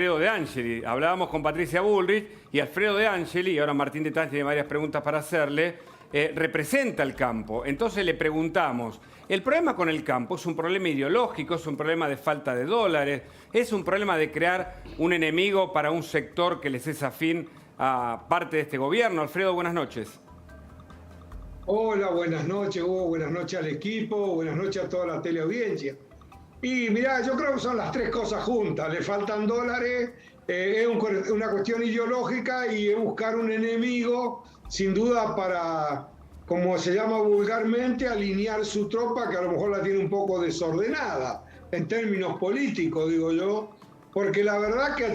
Alfredo De Angeli. Hablábamos con Patricia Bullrich y Alfredo De Angeli, y ahora Martín de Taz tiene varias preguntas para hacerle, representa el campo. Entonces le preguntamos, ¿el problema con el campo es un problema ideológico, es un problema de falta de dólares, es un problema de crear un enemigo para un sector que les es afín a parte de este gobierno? Alfredo, buenas noches. Hola, buenas noches, Hugo, buenas noches al equipo, buenas noches a toda la teleaudiencia. Y mirá, yo creo que son las tres cosas juntas. Le faltan dólares, es una cuestión ideológica y es buscar un enemigo, sin duda, para, como se llama vulgarmente, alinear su tropa, que a lo mejor la tiene un poco desordenada, en términos políticos, digo yo. Porque la verdad que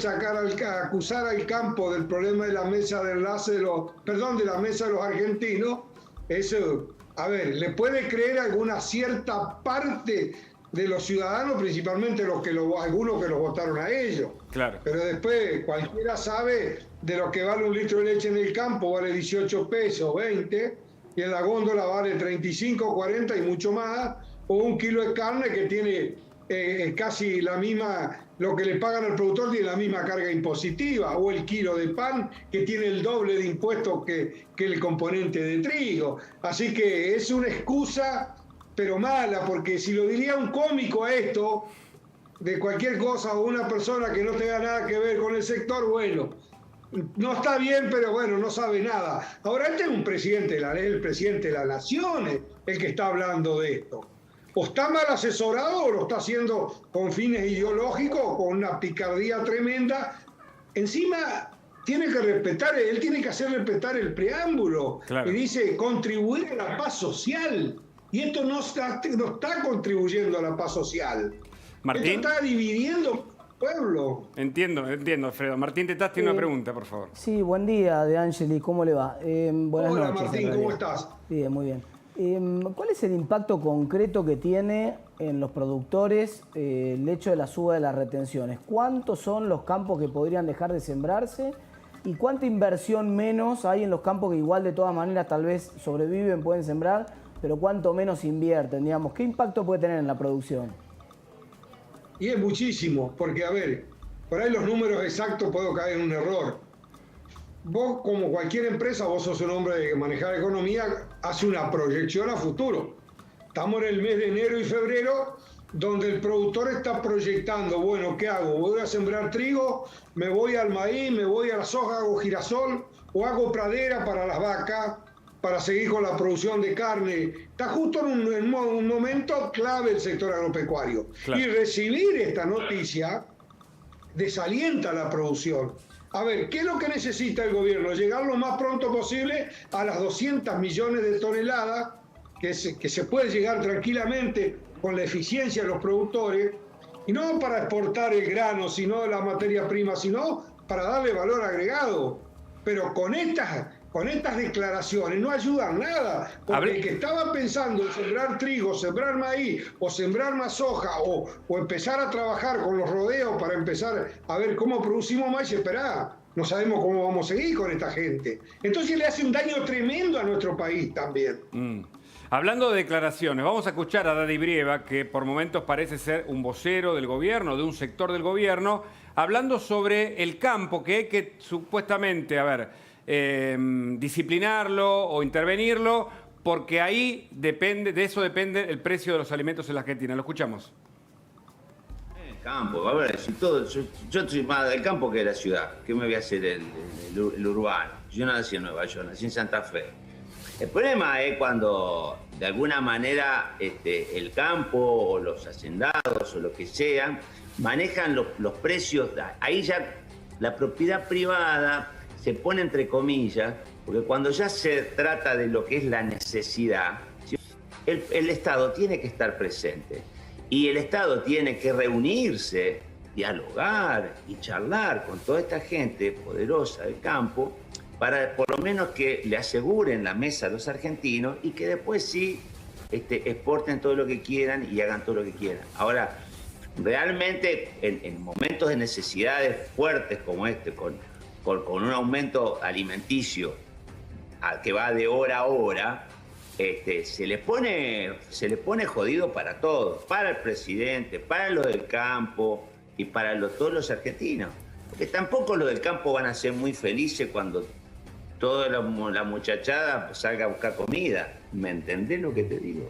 acusar al campo del problema de la mesa de enlace de la mesa de los argentinos, eso, a ver, le puede creer alguna cierta parte de los ciudadanos, principalmente algunos que los votaron a ellos. Claro. Pero después cualquiera sabe de lo que vale un litro de leche en el campo, vale 18 pesos, 20, y en la góndola vale 35, 40 y mucho más, o un kilo de carne que tiene casi la misma, lo que le pagan al productor tiene la misma carga impositiva, o el kilo de pan que tiene el doble de impuestos que el componente de trigo. Así que es una excusa, pero mala, porque si lo diría un cómico a esto, de cualquier cosa, o una persona que no tenga nada que ver con el sector, bueno, no está bien, pero bueno, no sabe nada. Ahora, este es un presidente, el presidente de la nación, el que está hablando de esto. O está mal asesorado o lo está haciendo con fines ideológicos, con una picardía tremenda. Encima, tiene que respetar, él tiene que hacer respetar el preámbulo. Claro. Y dice, contribuir a la paz social. Y esto no está contribuyendo a la paz social. Martín. Esto está dividiendo al pueblo. Entiendo, Alfredo. Martín de Taz tiene una pregunta, por favor. Sí, buen día, De Angeli, ¿cómo le va? Buenas Hola, noches, Martín, ¿cómo estás? Bien, muy bien. ¿Cuál es el impacto concreto que tiene en los productores el hecho de la suba de las retenciones? ¿Cuántos son los campos que podrían dejar de sembrarse? ¿Y cuánta inversión menos hay en los campos que igual de todas maneras tal vez sobreviven, pueden sembrar, pero cuánto menos invierten? Digamos, ¿qué impacto puede tener en la producción? Y es muchísimo, porque a ver, por ahí los números exactos puedo caer en un error. Vos, como cualquier empresa, vos sos un hombre de manejar economía, hace una proyección a futuro. Estamos en el mes de enero y febrero, donde el productor está proyectando, bueno, ¿qué hago? ¿Voy a sembrar trigo? ¿Me voy al maíz? ¿Me voy a la soja? ¿Hago girasol? ¿O hago pradera para las vacas? Para seguir con la producción de carne. Está justo en un momento clave el sector agropecuario. Claro. Y recibir esta noticia desalienta la producción. A ver, ¿qué es lo que necesita el gobierno? Llegar lo más pronto posible a las 200 millones de toneladas, que se puede llegar tranquilamente con la eficiencia de los productores, y no para exportar el grano, sino la materia prima, sino para darle valor agregado. Pero con estas declaraciones no ayudan nada, porque el que estaba pensando en sembrar trigo, sembrar maíz o sembrar más soja o empezar a trabajar con los rodeos para empezar a ver cómo producimos más, y esperá, no sabemos cómo vamos a seguir con esta gente. Entonces le hace un daño tremendo a nuestro país también. Hablando de declaraciones, vamos a escuchar a Daddy Brieva, que por momentos parece ser un vocero del gobierno, de un sector del gobierno, hablando sobre el campo, que hay que supuestamente, disciplinarlo o intervenirlo, porque ahí de eso depende el precio de los alimentos en la Argentina. Lo escuchamos. El campo, a ver, yo soy más del campo que de la ciudad. ¿Qué me voy a hacer el urbano? Yo no nací en Nueva York, nací en Santa Fe. El problema es cuando de alguna manera el campo o los hacendados o lo que sea manejan los precios. Ahí ya la propiedad privada se pone entre comillas, porque cuando ya se trata de lo que es la necesidad, el Estado tiene que estar presente y el Estado tiene que reunirse, dialogar y charlar con toda esta gente poderosa del campo para por lo menos que le aseguren la mesa a los argentinos y que después sí exporten todo lo que quieran y hagan todo lo que quieran. Ahora, realmente en momentos de necesidades fuertes como con un aumento alimenticio que va de hora a hora, se le pone jodido para todos, para el presidente, para los del campo y para todos los argentinos. Porque tampoco los del campo van a ser muy felices cuando toda la muchachada salga a buscar comida. ¿Me entendés lo que te digo?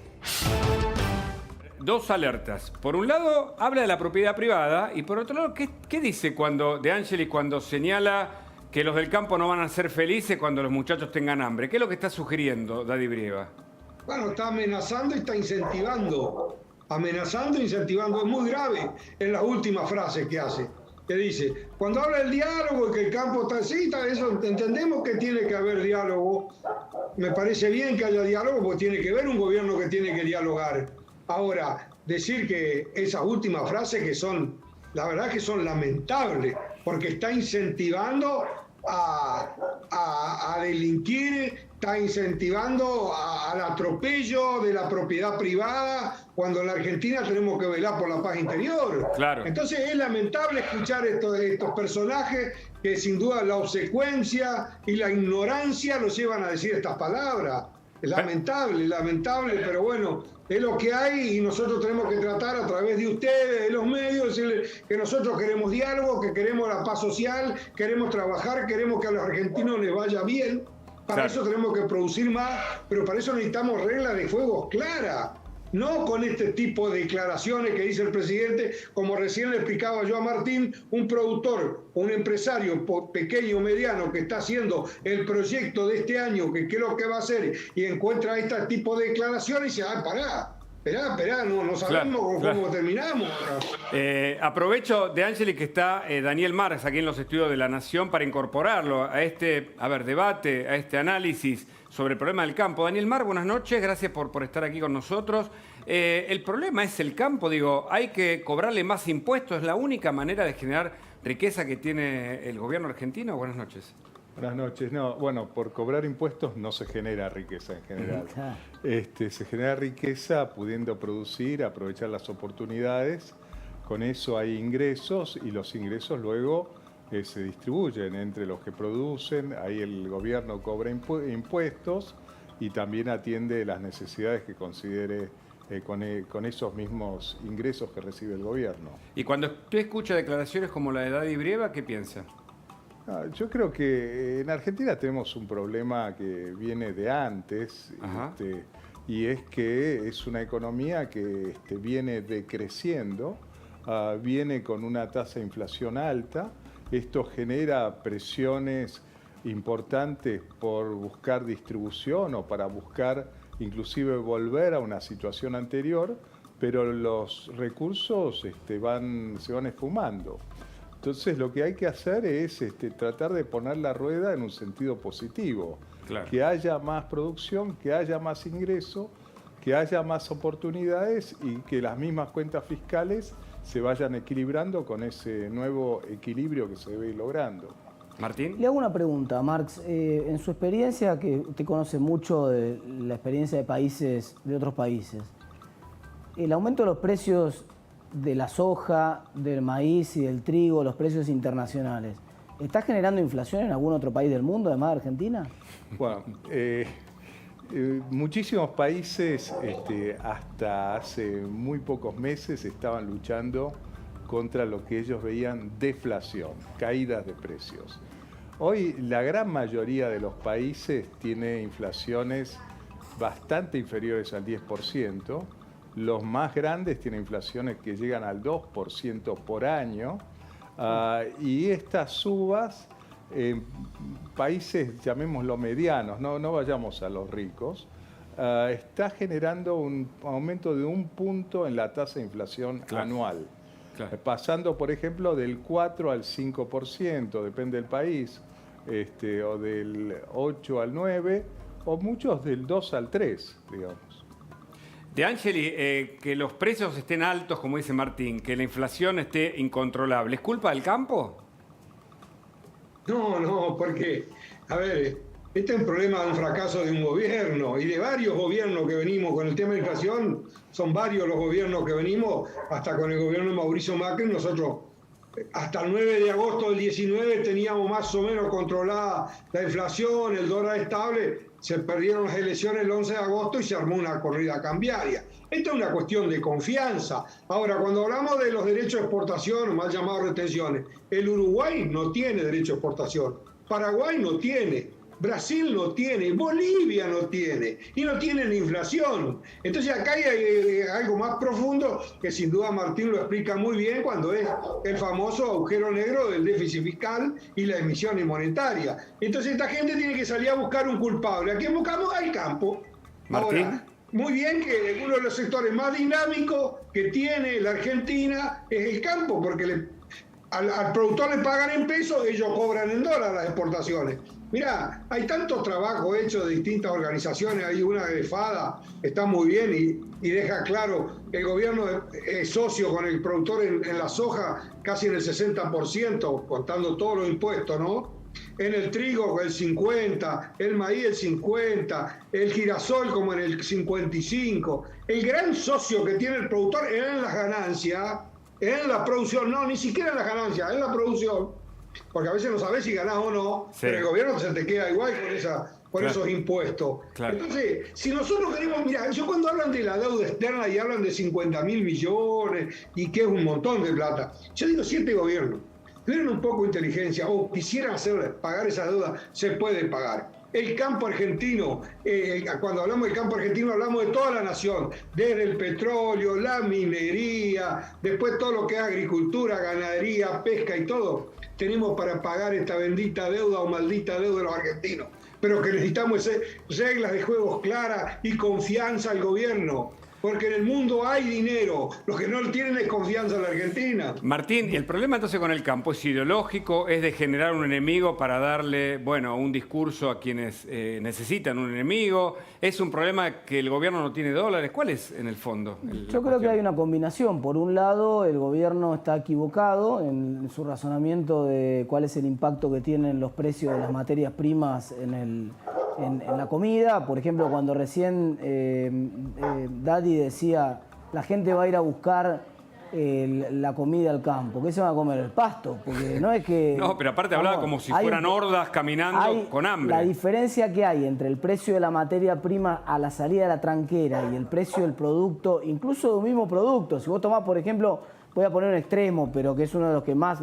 Dos alertas. Por un lado, habla de la propiedad privada y por otro lado, ¿qué dice De Angelis cuando señala que los del campo no van a ser felices cuando los muchachos tengan hambre? ¿Qué es lo que está sugiriendo Daddy Brieva? Bueno, está amenazando y está incentivando. Amenazando e incentivando. Es muy grave en las últimas frases que hace. Que dice, cuando habla del diálogo y que el campo está así, eso entendemos que tiene que haber diálogo. Me parece bien que haya diálogo porque tiene que haber un gobierno que tiene que dialogar. Ahora, decir que esas últimas frases que son, la verdad que son lamentables, porque está incentivando a delinquir, está incentivando al atropello de la propiedad privada, cuando en la Argentina tenemos que velar por la paz interior. Claro. Entonces es lamentable escuchar estos personajes que sin duda la obsecuencia y la ignorancia los llevan a decir estas palabras. Es lamentable, pero bueno, es lo que hay y nosotros tenemos que tratar a través de ustedes, de los medios, decirles que nosotros queremos diálogo, que queremos la paz social, queremos trabajar, queremos que a los argentinos les vaya bien. Para eso tenemos que producir más, pero para eso necesitamos reglas de juego claras. No con este tipo de declaraciones que dice el presidente, como recién le explicaba yo a Martín, un productor, un empresario pequeño o mediano que está haciendo el proyecto de este año, que qué es lo que va a hacer, y encuentra este tipo de declaraciones y dice, esperá, no sabemos cómo terminamos. Aprovecho De Angelis que está Daniel Marx aquí en los estudios de La Nación para incorporarlo a este debate, a este análisis sobre el problema del campo. Daniel Marx, buenas noches, gracias por estar aquí con nosotros. El problema es el campo, hay que cobrarle más impuestos, ¿es la única manera de generar riqueza que tiene el gobierno argentino? Buenas noches. Buenas noches. No, bueno, por cobrar impuestos no se genera riqueza en general. Se genera riqueza pudiendo producir, aprovechar las oportunidades. Con eso hay ingresos y los ingresos luego se distribuyen entre los que producen. Ahí el gobierno cobra impuestos y también atiende las necesidades que considere con esos mismos ingresos que recibe el gobierno. Y cuando usted escucha declaraciones como la de Daddy Brieva, ¿qué piensa? Yo creo que en Argentina tenemos un problema que viene de antes, y es que es una economía que viene decreciendo, viene con una tasa de inflación alta. Esto genera presiones importantes por buscar distribución o para buscar inclusive volver a una situación anterior, pero los recursos se van esfumando. Entonces lo que hay que hacer es tratar de poner la rueda en un sentido positivo. Claro. Que haya más producción, que haya más ingreso, que haya más oportunidades y que las mismas cuentas fiscales se vayan equilibrando con ese nuevo equilibrio que se ve logrando. Martín. Le hago una pregunta, Marx. En su experiencia, que usted conoce mucho de la experiencia de otros países, el aumento de los precios de la soja, del maíz y del trigo, los precios internacionales, ¿está generando inflación en algún otro país del mundo, además de Argentina? Bueno, muchísimos países hasta hace muy pocos meses estaban luchando contra lo que ellos veían deflación, caídas de precios. Hoy la gran mayoría de los países tiene inflaciones bastante inferiores al 10%. Los más grandes tienen inflaciones que llegan al 2% por año. Y estas subas en países, llamémoslo medianos, no vayamos a los ricos, está generando un aumento de 1 punto en la tasa de inflación anual. Claro. Pasando, por ejemplo, del 4 al 5%, depende del país, o del 8 al 9, o muchos del 2 al 3, digamos. De Angelis, que los precios estén altos, como dice Martín, que la inflación esté incontrolable, ¿es culpa del campo? No, porque, a ver, este es un problema de un fracaso de un gobierno y de varios gobiernos que venimos con el tema de inflación. Son varios los gobiernos que venimos, hasta con el gobierno de Mauricio Macri. Nosotros, hasta el 9 de agosto del 19, teníamos más o menos controlada la inflación, el dólar estable. se perdieron las elecciones el 11 de agosto y se armó una corrida cambiaria. Esta es una cuestión de confianza. Ahora, cuando hablamos de los derechos de exportación, mal llamados retenciones, el Uruguay no tiene derecho de exportación, Paraguay no tiene, Brasil no tiene, Bolivia no tiene, y no tienen inflación. Entonces acá hay algo más profundo que sin duda Martín lo explica muy bien cuando es el famoso agujero negro del déficit fiscal y la emisión monetaria. Entonces esta gente tiene que salir a buscar un culpable. ¿A quién buscamos? Al campo. Martín. Ahora, muy bien que uno de los sectores más dinámicos que tiene la Argentina es el campo, porque al productor le pagan en pesos, ellos cobran en dólares las exportaciones. Mirá, hay tantos trabajos hechos de distintas organizaciones, hay una de FADA, está muy bien y deja claro que el gobierno es socio con el productor en la soja casi en el 60%, contando todos los impuestos, ¿no? En el trigo el 50%, el maíz el 50%, el girasol como en el 55%. El gran socio que tiene el productor es en las ganancias, en la producción, no, ni siquiera en las ganancias, en la producción. Porque a veces no sabes si ganás o no, sí, pero el gobierno se te queda igual con claro, esos impuestos. Claro. Entonces, si nosotros queremos, mira, yo cuando hablan de la deuda externa y hablan de 50.000 millones y que es un montón de plata, yo digo, si este gobierno tuvieran un poco de inteligencia o quisieran pagar esa deuda, se puede pagar. El campo argentino, cuando hablamos del campo argentino hablamos de toda la nación, desde el petróleo, la minería, después todo lo que es agricultura, ganadería, pesca y todo. Tenemos para pagar esta bendita deuda o maldita deuda de los argentinos. Pero que necesitamos reglas de juegos claras y confianza al gobierno. Porque en el mundo hay dinero, lo que no tienen es confianza en la Argentina. Martín, el problema entonces con el campo es ideológico, es de generar un enemigo para darle, bueno, un discurso a quienes necesitan un enemigo, es un problema que el gobierno no tiene dólares. ¿Cuál es en el fondo? Yo creo que hay una combinación. Por un lado, el gobierno está equivocado en su razonamiento de cuál es el impacto que tienen los precios de las materias primas en la comida. Por ejemplo, cuando recién Daddy decía, la gente va a ir a buscar la comida al campo. ¿Qué se van a comer? El pasto. Porque no es que... No, pero aparte hablaba como si fueran hordas caminando con hambre. La diferencia que hay entre el precio de la materia prima a la salida de la tranquera y el precio del producto, incluso de un mismo producto. Si vos tomás, por ejemplo, voy a poner un extremo, pero que es uno de los que más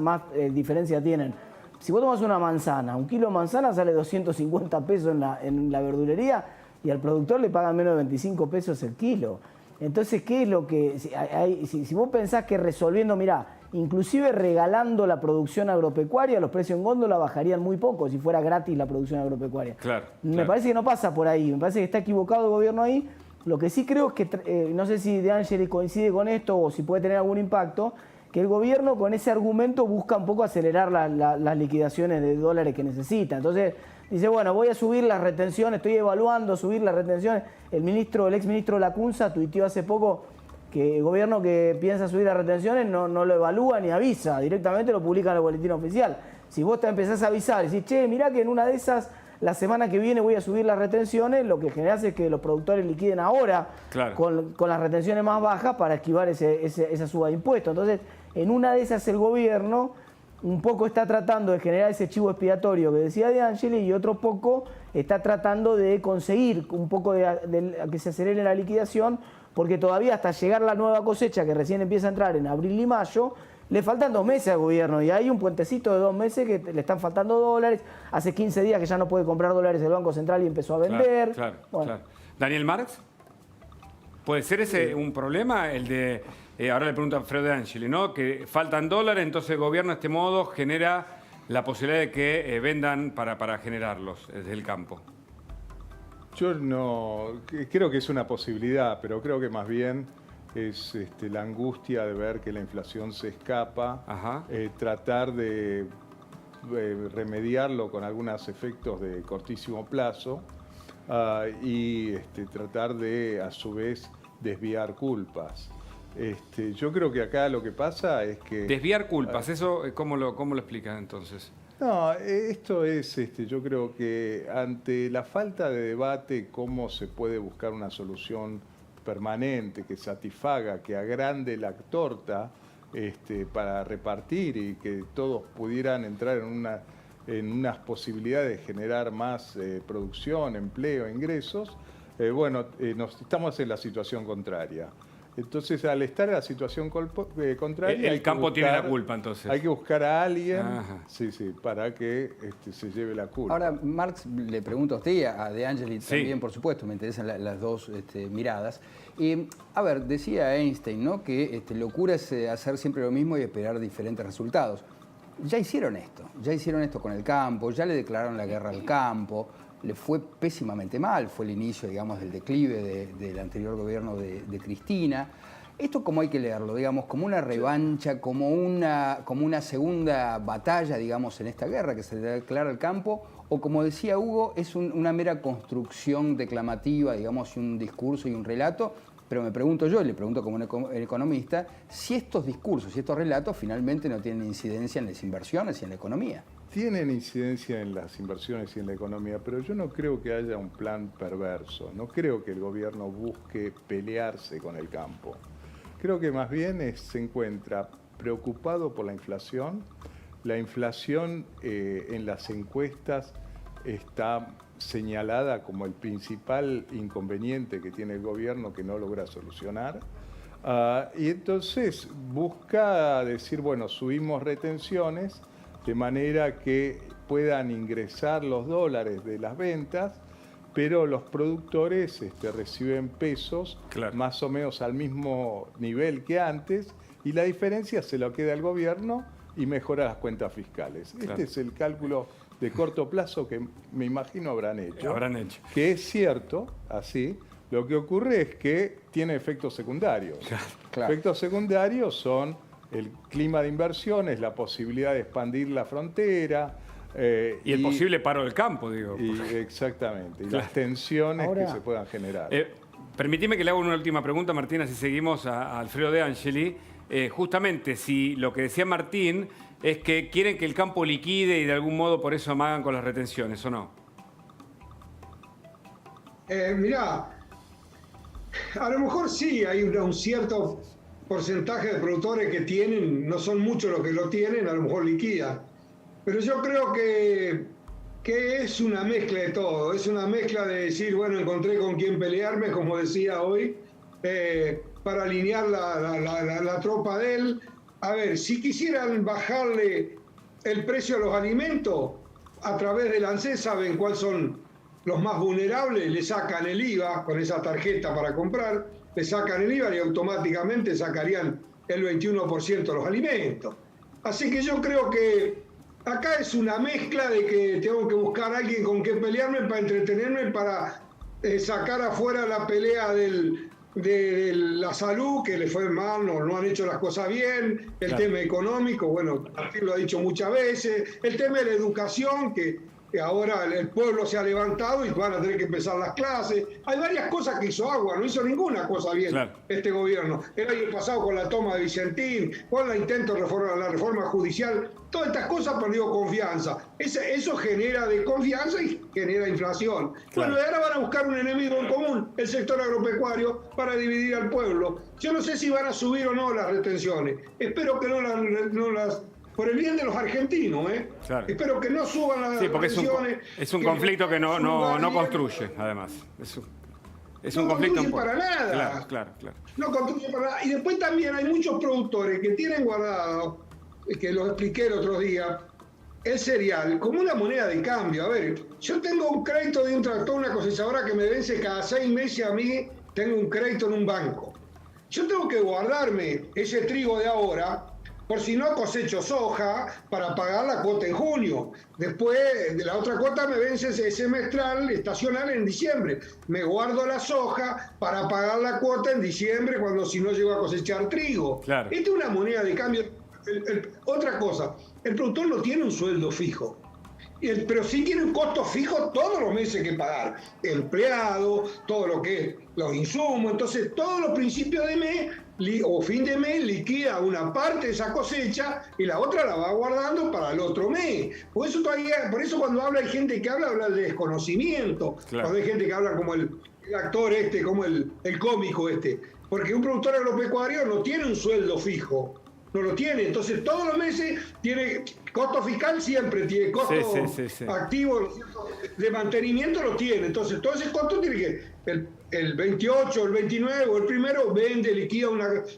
diferencia tienen. Si vos tomás una manzana, un kilo de manzana sale 250 pesos en la verdulería y al productor le pagan menos de 25 pesos el kilo. Entonces, ¿qué es lo que si vos pensás que resolviendo, mirá, inclusive regalando la producción agropecuaria, los precios en góndola bajarían muy poco si fuera gratis la producción agropecuaria? Claro, Me parece que no pasa por ahí, me parece que está equivocado el gobierno ahí. Lo que sí creo es que, no sé si De Angeli coincide con esto o si puede tener algún impacto, que el gobierno con ese argumento busca un poco acelerar las liquidaciones de dólares que necesita. Entonces dice, bueno, voy a subir las retenciones, estoy evaluando subir las retenciones. El exministro Lacunza tuiteó hace poco que el gobierno que piensa subir las retenciones no lo evalúa ni avisa, directamente lo publica en el boletín oficial. Si vos te empezás a avisar y decís, che, mirá que en una de esas, la semana que viene voy a subir las retenciones, lo que generás es que los productores liquiden ahora, claro, con las retenciones más bajas para esquivar esa suba de impuestos. Entonces, en una de esas el gobierno un poco está tratando de generar ese chivo expiatorio que decía De Angeli y otro poco está tratando de conseguir un poco de que se acelere la liquidación, porque todavía hasta llegar la nueva cosecha que recién empieza a entrar en abril y mayo, le faltan 2 meses al gobierno y hay un puentecito de 2 meses que le están faltando dólares. Hace 15 días que ya no puede comprar dólares el Banco Central y empezó a vender. Claro. Bueno. Daniel Marx, ¿puede ser ese un problema? El de, ahora le pregunto a Alfredo De Angeli, ¿no? Que faltan dólares, entonces el gobierno de este modo genera la posibilidad de que vendan para generarlos desde el campo. Yo no creo que es una posibilidad, pero creo que más bien es la angustia de ver que la inflación se escapa, tratar de remediarlo con algunos efectos de cortísimo plazo y tratar de, a su vez, desviar culpas. Yo creo que acá lo que pasa es que... Desviar culpas, ¿eso cómo lo explican entonces? No, esto es, yo creo que ante la falta de debate, cómo se puede buscar una solución permanente que satisfaga, que agrande la torta para repartir y que todos pudieran entrar en una en unas posibilidades de generar más producción, empleo, ingresos, estamos en la situación contraria. Entonces, al estar en la situación contraria... El campo tiene la culpa, entonces. Hay que buscar a alguien Ajá. para que se lleve la culpa. Ahora, Marx, le pregunto a usted y a De Angelis también, por supuesto, me interesan las dos miradas. A ver, decía Einstein, ¿no?, que locura es hacer siempre lo mismo y esperar diferentes resultados. Ya hicieron esto con el campo, ya le declararon la guerra al campo, le fue pésimamente mal, fue el inicio, digamos, del declive del anterior gobierno de Cristina. ¿Esto cómo hay que leerlo? Digamos, como una revancha, como una segunda batalla, digamos, en esta guerra que se le declara al campo, o como decía Hugo, es una mera construcción declamativa, digamos, y un discurso y un relato. Pero me pregunto yo, y le pregunto como un economista, si estos discursos y estos relatos finalmente no tienen incidencia en las inversiones y en la economía. Tienen incidencia en las inversiones y en la economía, pero yo no creo que haya un plan perverso. No creo que el gobierno busque pelearse con el campo. Creo que más bien se encuentra preocupado por la inflación. La inflación en las encuestas está señalada como el principal inconveniente que tiene el gobierno que no logra solucionar. Y entonces busca decir, bueno, subimos retenciones de manera que puedan ingresar los dólares de las ventas, pero los productores reciben pesos más o menos al mismo nivel que antes, y la diferencia se lo queda al gobierno y mejora las cuentas fiscales. Este es el cálculo de corto plazo que me imagino habrán hecho. Que es cierto, así. Lo que ocurre es que tiene efectos secundarios. Efectos secundarios son el clima de inversiones, la posibilidad de expandir la frontera. Y el posible paro del campo, digo. Exactamente. Y las tensiones que se puedan generar. Permitime que le haga una última pregunta, Martín, así seguimos a Alfredo De Angeli. Justamente, si lo que decía Martín es que quieren que el campo liquide y de algún modo por eso amagan con las retenciones, ¿o no? Mirá, a lo mejor sí hay un cierto porcentaje de productores que tienen, no son muchos los que lo tienen, a lo mejor liquidan. Pero yo creo que es una mezcla de todo, es una mezcla de decir, bueno, encontré con quién pelearme, como decía hoy, para alinear la tropa de él. A ver, si quisieran bajarle el precio a los alimentos, a través del ANSES saben cuáles son los más vulnerables, le sacan el IVA con esa tarjeta para comprar, le sacan el IVA y automáticamente sacarían el 21% de los alimentos. Así que yo creo que acá es una mezcla de que tengo que buscar a alguien con quien pelearme para entretenerme, para sacar afuera la pelea de la salud, que le fue mal, no han hecho las cosas bien, el tema económico, bueno, Martín lo ha dicho muchas veces, el tema de la educación, que ahora el pueblo se ha levantado y van a tener que empezar las clases. Hay varias cosas que hizo Agua, no hizo ninguna cosa bien este gobierno. El año pasado con la toma de Vicentín, con el intento de la reforma judicial, todas estas cosas perdió confianza. Eso genera desconfianza y genera inflación. Bueno, y ahora van a buscar un enemigo en común, el sector agropecuario, para dividir al pueblo. Yo no sé si van a subir o no las retenciones. Espero que no las por el bien de los argentinos, Espero que no suban las retenciones. Es un conflicto que no construye, además. Es un conflicto construye para nada. Claro. No construye para nada. Y después también hay muchos productores que tienen guardado, que lo expliqué el otro día, el cereal como una moneda de cambio. A ver, yo tengo un crédito de un tractor, una cosechadora que me vence cada 6 meses a mí, tengo un crédito en un banco. Yo tengo que guardarme ese trigo de ahora, por si no cosecho soja, para pagar la cuota en junio. Después de la otra cuota me vence ese semestral, estacional en diciembre. Me guardo la soja para pagar la cuota en diciembre, cuando si no llego a cosechar trigo. Esta es una moneda de cambio. Otra cosa, el productor no tiene un sueldo fijo, pero sí tiene un costo fijo todos los meses que pagar. Empleado, todo lo que es los insumos. Entonces, todos los principios de mes o fin de mes liquida una parte de esa cosecha y la otra la va guardando para el otro mes. Por eso cuando hay gente que habla de desconocimiento. Cuando hay gente que habla como el actor como el cómico Porque un productor agropecuario no tiene un sueldo fijo. No lo tiene, entonces todos los meses tiene costo fiscal siempre tiene, costo Sí. activo, ¿no es cierto?, de mantenimiento lo tiene. Entonces, todo ese costo tiene que, el 28, el 29 o el primero vende, liquida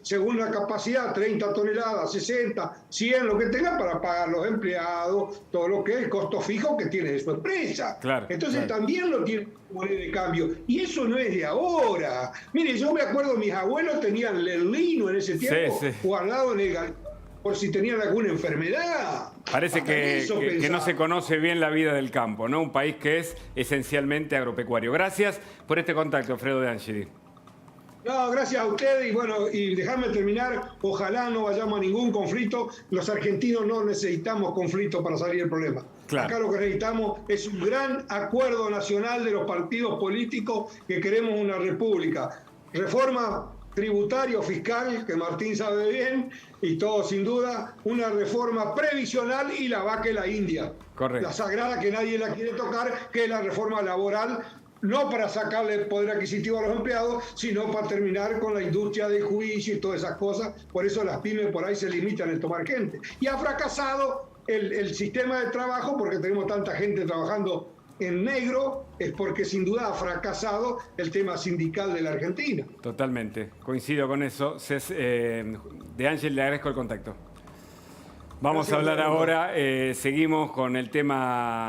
según la capacidad, 30 toneladas, 60, 100, lo que tenga para pagar los empleados, todo lo que es el costo fijo que tiene de su empresa. Claro, Entonces claro. también lo tiene moneda de cambio. Y eso no es de ahora. Mire, yo me acuerdo, mis abuelos tenían el lino en ese tiempo, Sí. guardado en el galpón, por si tenían alguna enfermedad. Parece Hasta eso que no pensaba. se conoce bien la vida del campo, ¿no? Un país que es esencialmente agropecuario. Gracias por este contacto, Alfredo De Angeli. No, gracias a ustedes y bueno, y dejarme terminar, ojalá no vayamos a ningún conflicto. Los argentinos no necesitamos conflicto para salir del problema. Claro. Acá lo que necesitamos es un gran acuerdo nacional de los partidos políticos que queremos una república. Reforma tributario fiscal, que Martín sabe bien, y todo sin duda, una reforma previsional y la vaca en la India. Correcto. La sagrada que nadie la quiere tocar, que es la reforma laboral, no para sacarle poder adquisitivo a los empleados, sino para terminar con la industria del juicio y todas esas cosas. Por eso las pymes por ahí se limitan en tomar gente. Y ha fracasado el sistema de trabajo, porque tenemos tanta gente trabajando en negro, es porque sin duda ha fracasado el tema sindical de la Argentina. Totalmente, coincido con eso. De Ángel, le agradezco el contacto. Vamos Gracias, a hablar Fernando. ahora, seguimos con el tema